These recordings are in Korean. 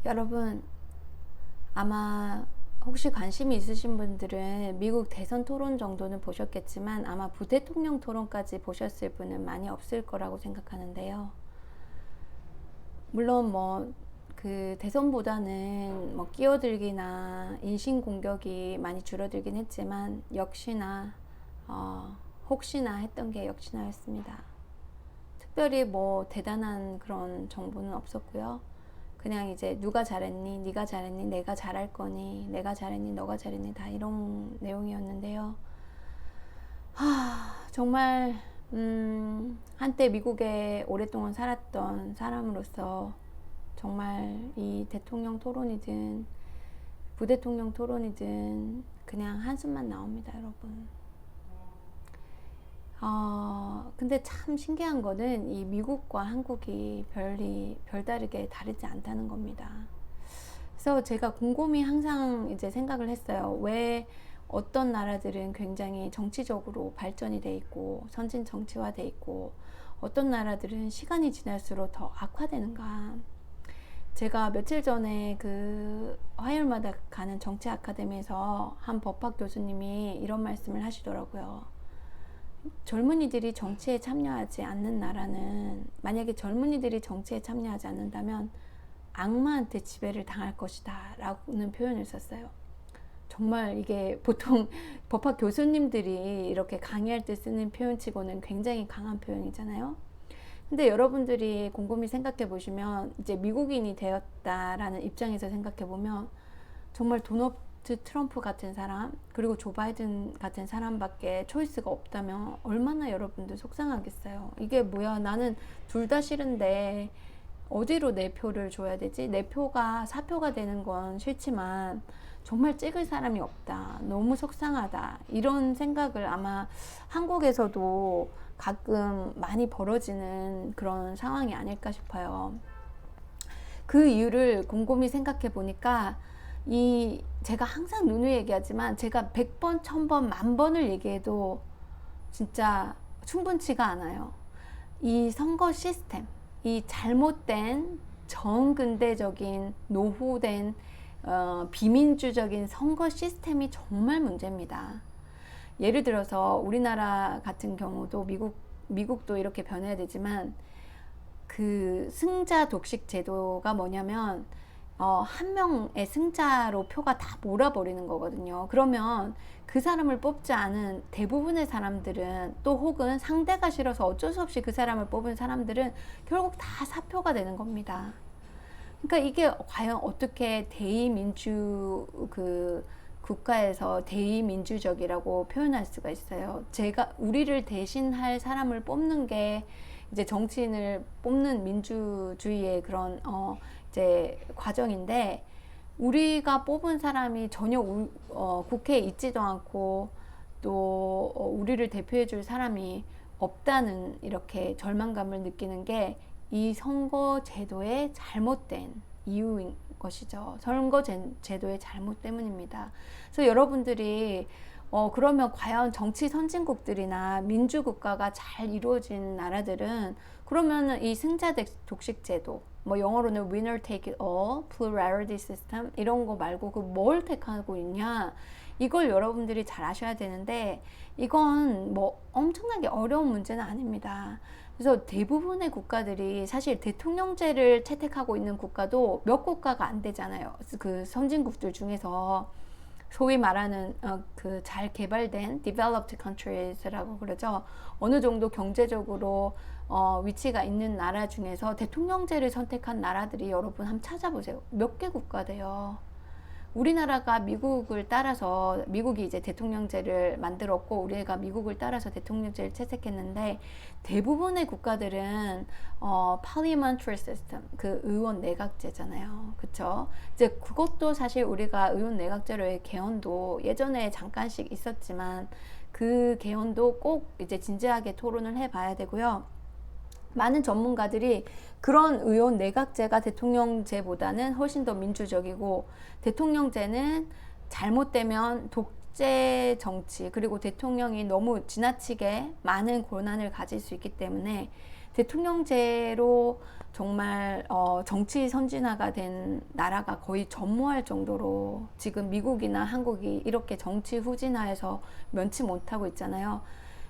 여러분, 아마 혹시 관심이 있으신 분들은 미국 대선 토론 정도는 보셨겠지만 아마 부대통령 토론까지 보셨을 분은 많이 없을 거라고 생각하는데요. 물론 그 대선보다는 끼어들기나 인신 공격이 많이 줄어들긴 했지만 역시나 혹시나 했던 게 역시나였습니다. 특별히 대단한 그런 정보는 없었고요. 그냥 이제 누가 잘했니, 네가 잘했니, 내가 잘할 거니, 내가 잘했니, 너가 잘했니, 다 이런 내용이었는데요. 정말 한때 미국에 오랫동안 살았던 사람으로서 정말 이 대통령 토론이든 부대통령 토론이든 그냥 한숨만 나옵니다, 여러분. 근데 참 신기한 거는 이 미국과 한국이 별다르게 다르지 않다는 겁니다. 그래서 제가 곰곰이 항상 이제 생각을 했어요. 왜 어떤 나라들은 굉장히 정치적으로 발전이 돼 있고 선진 정치화 돼 있고 어떤 나라들은 시간이 지날수록 더 악화되는가. 제가 며칠 전에 그 화요일마다 가는 정치 아카데미에서 한 법학 교수님이 이런 말씀을 하시더라고요. 젊은이들이 정치에 참여하지 않는 나라는, 만약에 젊은이들이 정치에 참여하지 않는다면 악마한테 지배를 당할 것이다 라는 표현을 썼어요. 정말 이게 보통 법학 교수님들이 이렇게 강의할 때 쓰는 표현치고는 굉장히 강한 표현이잖아요. 근데 여러분들이 곰곰이 생각해 보시면 이제 미국인이 되었다라는 입장에서 생각해 보면 정말 도널드 트럼프 같은 사람, 그리고 조 바이든 같은 사람밖에 초이스가 없다면 얼마나 여러분들 속상하겠어요. 이게 뭐야, 나는 둘 다 싫은데 어디로 내 표를 줘야 되지? 내 표가 사표가 되는 건 싫지만 정말 찍을 사람이 없다, 너무 속상하다, 이런 생각을 아마 한국에서도 가끔 많이 벌어지는 그런 상황이 아닐까 싶어요. 그 이유를 곰곰이 생각해 보니까 제가 항상 누누이 얘기하지만 제가 100번, 1000번, 10,000번을 얘기해도 진짜 충분치가 않아요. 이 선거 시스템, 이 잘못된 정근대적인 노후된 비민주적인 선거 시스템이 정말 문제입니다. 예를 들어서 우리나라 같은 경우도 미국도 이렇게 변해야 되지만 그 승자 독식 제도가 뭐냐면 한 명의 승자로 표가 다 몰아버리는 거거든요. 그러면 그 사람을 뽑지 않은 대부분의 사람들은, 또 혹은 상대가 싫어서 어쩔 수 없이 그 사람을 뽑은 사람들은 결국 다 사표가 되는 겁니다. 그러니까 이게 과연 어떻게 대의민주 국가에서 대의민주적이라고 표현할 수가 있어요. 우리를 대신할 사람을 뽑는 게 이제 정치인을 뽑는 민주주의의 그런 이제 과정인데, 우리가 뽑은 사람이 전혀 국회에 있지도 않고 또 우리를 대표해 줄 사람이 없다는 이렇게 절망감을 느끼는 게 이 선거 제도의 잘못된 이유인 것이죠. 선거 제도의 잘못 때문입니다. 그래서 여러분들이 그러면 과연 정치 선진국들이나 민주국가가 잘 이루어진 나라들은 그러면 이 승자 독식 제도, 영어로는 winner take it all, plurality system 이런 거 말고 그 뭘 택하고 있냐, 이걸 여러분들이 잘 아셔야 되는데 이건 엄청나게 어려운 문제는 아닙니다. 그래서 대부분의 국가들이 사실 대통령제를 채택하고 있는 국가도 몇 국가가 안 되잖아요. 그 선진국들 중에서 소위 말하는 그 잘 개발된 developed countries라고 그러죠. 어느 정도 경제적으로 위치가 있는 나라 중에서 대통령제를 선택한 나라들이 여러분 한번 찾아보세요. 몇 개 국가 돼요. 우리나라가 미국을 따라서, 미국이 이제 대통령제를 만들었고 우리가 미국을 따라서 대통령제를 채택했는데, 대부분의 국가들은 parliamentary system, 그 의원 내각제잖아요. 그쵸? 이제 그것도 사실 우리가 의원 내각제로의 개헌도 예전에 잠깐씩 있었지만 그 개헌도 꼭 이제 진지하게 토론을 해봐야 되고요. 많은 전문가들이 그런 의원 내각제가 대통령제보다는 훨씬 더 민주적이고, 대통령제는 잘못되면 독재 정치, 그리고 대통령이 너무 지나치게 많은 권한을 가질 수 있기 때문에 대통령제로 정말 정치 선진화가 된 나라가 거의 전무할 정도로 지금 미국이나 한국이 이렇게 정치 후진화해서 면치 못하고 있잖아요.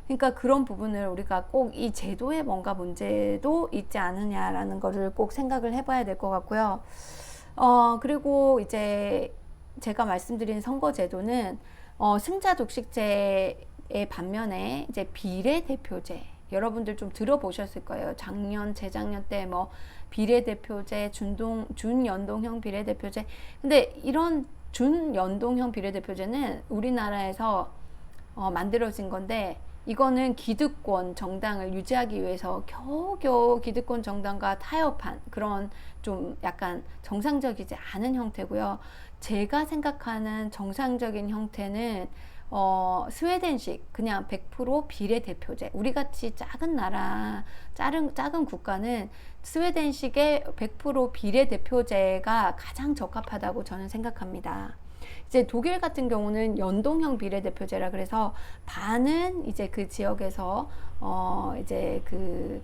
그러니까 그런 부분을 우리가 꼭 이 제도에 뭔가 문제도 있지 않느냐라는 거를 꼭 생각을 해봐야 될 것 같고요. 그리고 이제 제가 말씀드린 선거제도는 승자 독식제의 반면에 이제 비례대표제, 여러분들 좀 들어보셨을 거예요. 작년, 재작년 때 뭐 비례대표제, 준연동형 비례대표제. 근데 이런 준연동형 비례대표제는 우리나라에서 만들어진 건데, 이거는 기득권 정당을 유지하기 위해서 겨우겨우 기득권 정당과 타협한 그런 좀 약간 정상적이지 않은 형태고요. 제가 생각하는 정상적인 형태는 스웨덴식 그냥 100% 비례대표제. 우리같이 작은 나라, 작은 국가는 스웨덴식의 100% 비례대표제가 가장 적합하다고 저는 생각합니다. 이제 독일 같은 경우는 연동형 비례대표제라 그래서 반은 이제 그 지역에서 이제 그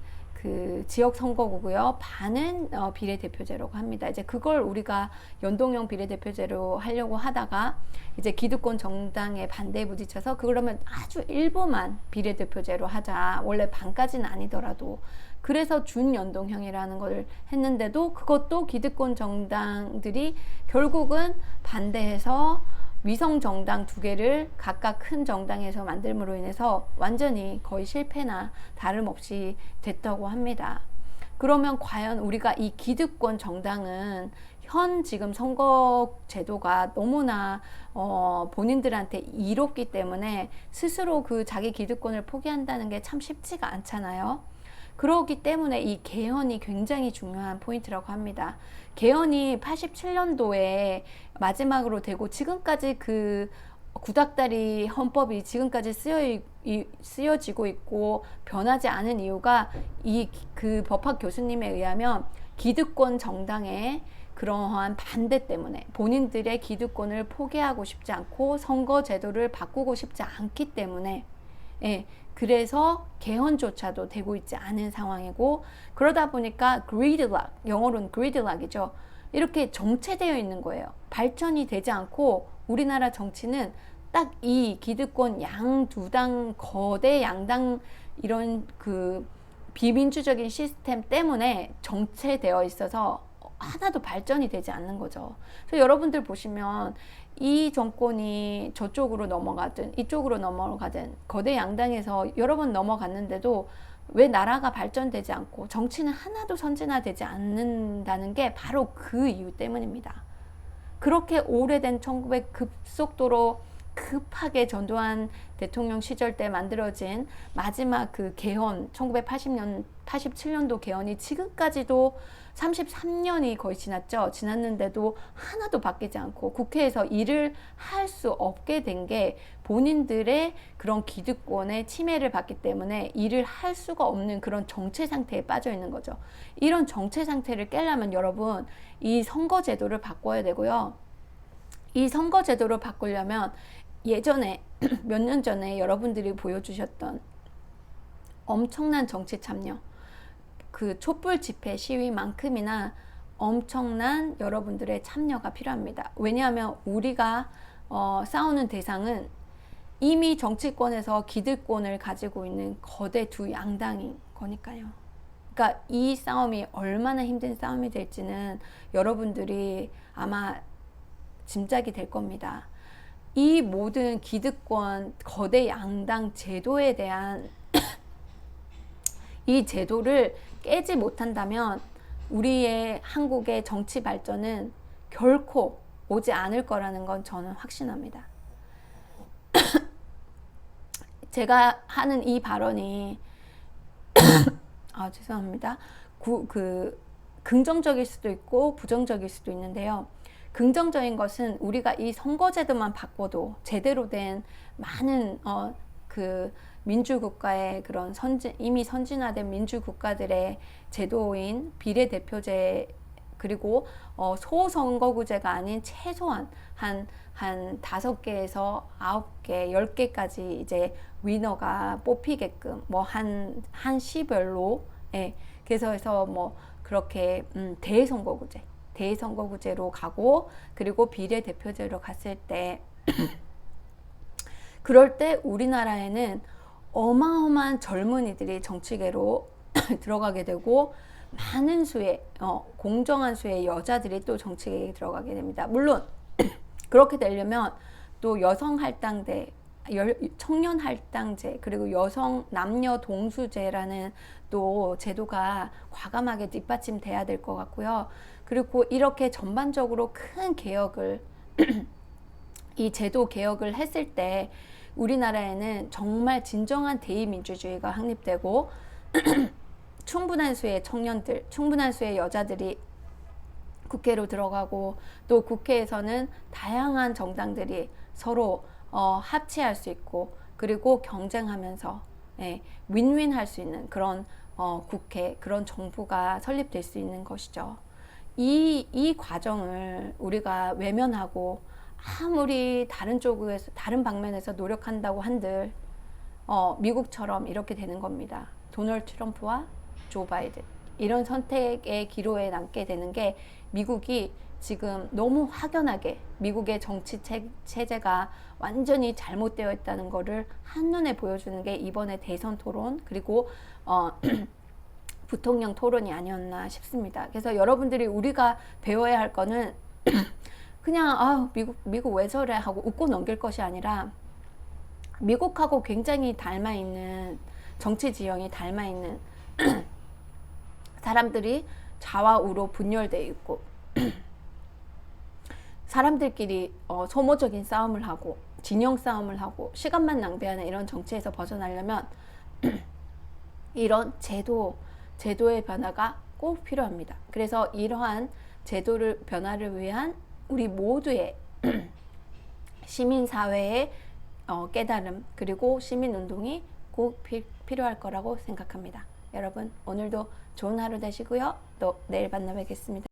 지역 선거구고요. 반은 비례대표제라고 합니다. 이제 그걸 우리가 연동형 비례대표제로 하려고 하다가 이제 기득권 정당의 반대에 부딪혀서 그러면 아주 일부만 비례대표제로 하자. 원래 반까지는 아니더라도. 그래서 준연동형이라는 걸 했는데도 그것도 기득권 정당들이 결국은 반대해서 위성 정당 두 개를 각각 큰 정당에서 만들므로 인해서 완전히 거의 실패나 다름없이 됐다고 합니다. 그러면 과연 우리가 이 기득권 정당은 현 지금 선거 제도가 너무나 본인들한테 이롭기 때문에 스스로 그 자기 기득권을 포기한다는 게 참 쉽지가 않잖아요. 그렇기 때문에 이 개헌이 굉장히 중요한 포인트라고 합니다. 개헌이 87년도에 마지막으로 되고 지금까지 그 구닥다리 헌법이 지금까지 쓰여지고 있고 변하지 않은 이유가 이 그 법학 교수님에 의하면 기득권 정당의 그러한 반대 때문에 본인들의 기득권을 포기하고 싶지 않고 선거 제도를 바꾸고 싶지 않기 때문에 그래서 개헌조차도 되고 있지 않은 상황이고, 그러다 보니까 gridlock, 영어로는 gridlock이죠. 이렇게 정체되어 있는 거예요. 발전이 되지 않고 우리나라 정치는 딱 이 기득권 양두당 거대 양당 이런 그 비민주적인 시스템 때문에 정체되어 있어서 하나도 발전이 되지 않는 거죠. 그래서 여러분들 보시면 이 정권이 저쪽으로 넘어가든 이쪽으로 넘어가든 거대 양당에서 여러 번 넘어갔는데도 왜 나라가 발전되지 않고 정치는 하나도 선진화되지 않는다는 게 바로 그 이유 때문입니다. 그렇게 오래된 1900 급속도로 급하게 전두환 대통령 시절 때 만들어진 마지막 그 개헌 87년도 개헌이 지금까지도 33년이 거의 지났는데도 하나도 바뀌지 않고 국회에서 일을 할 수 없게 된 게 본인들의 그런 기득권의 침해를 받기 때문에 일을 할 수가 없는 그런 정체 상태에 빠져 있는 거죠. 이런 정체 상태를 깨려면 여러분 이 선거제도를 바꿔야 되고요. 이 선거제도를 바꾸려면 예전에 몇 년 전에 여러분들이 보여주셨던 엄청난 정치 참여, 그 촛불 집회 시위만큼이나 엄청난 여러분들의 참여가 필요합니다. 왜냐하면 우리가 싸우는 대상은 이미 정치권에서 기득권을 가지고 있는 거대 두 양당인 거니까요. 그러니까 이 싸움이 얼마나 힘든 싸움이 될지는 여러분들이 아마 짐작이 될 겁니다. 이 모든 기득권 거대 양당 제도에 대한 이 제도를 깨지 못한다면 우리의 한국의 정치 발전은 결코 오지 않을 거라는 건 저는 확신합니다. 제가 하는 이 발언이 죄송합니다. 긍정적일 수도 있고 부정적일 수도 있는데요. 긍정적인 것은 우리가 이 선거제도만 바꿔도 제대로 된 많은 민주국가의 그런 이미 선진화된 민주국가들의 제도인 비례대표제 그리고 소선거구제가 아닌 최소한 한 5개에서 9개, 10개까지 이제 위너가 뽑히게끔 한 시별로 예, 그래서 뭐 그렇게 대선거구제로 가고, 그리고 비례대표제로 갔을 때 그럴 때 우리나라에는 어마어마한 젊은이들이 정치계로 들어가게 되고, 많은 수의 공정한 수의 여자들이 또 정치계에 들어가게 됩니다. 물론 그렇게 되려면 또 여성 할당제, 청년 할당제, 그리고 여성 남녀 동수제라는 또 제도가 과감하게 뒷받침돼야 될 것 같고요. 그리고 이렇게 전반적으로 큰 개혁을 이 제도 개혁을 했을 때 우리나라에는 정말 진정한 대의민주주의가 확립되고 충분한 수의 청년들, 충분한 수의 여자들이 국회로 들어가고, 또 국회에서는 다양한 정당들이 서로 합치할 수 있고, 그리고 경쟁하면서 윈윈 할 수 있는 그런 국회, 그런 정부가 설립될 수 있는 것이죠. 이 과정을 우리가 외면하고 아무리 다른 쪽에서, 다른 방면에서 노력한다고 한들 미국처럼 이렇게 되는 겁니다. 도널드 트럼프와 조 바이든, 이런 선택의 기로에 남게 되는 게, 미국이 지금 너무 확연하게 미국의 정치 체제가 완전히 잘못되어 있다는 것을 한눈에 보여주는 게 이번에 대선 토론, 그리고 부통령 토론이 아니었나 싶습니다. 그래서 여러분들이 우리가 배워야 할 거는 그냥 미국 왜 저래 하고 웃고 넘길 것이 아니라, 미국하고 굉장히 닮아있는, 정치 지형이 닮아있는 사람들이 좌와 우로 분열되어 있고 사람들끼리 소모적인 싸움을 하고 진영 싸움을 하고 시간만 낭비하는 이런 정치에서 벗어나려면 이런 제도의 변화가 꼭 필요합니다. 그래서 이러한 제도를 변화를 위한 우리 모두의 시민사회의 깨달음, 그리고 시민운동이 꼭 필요할 거라고 생각합니다. 여러분, 오늘도 좋은 하루 되시고요. 또 내일 만나 뵙겠습니다.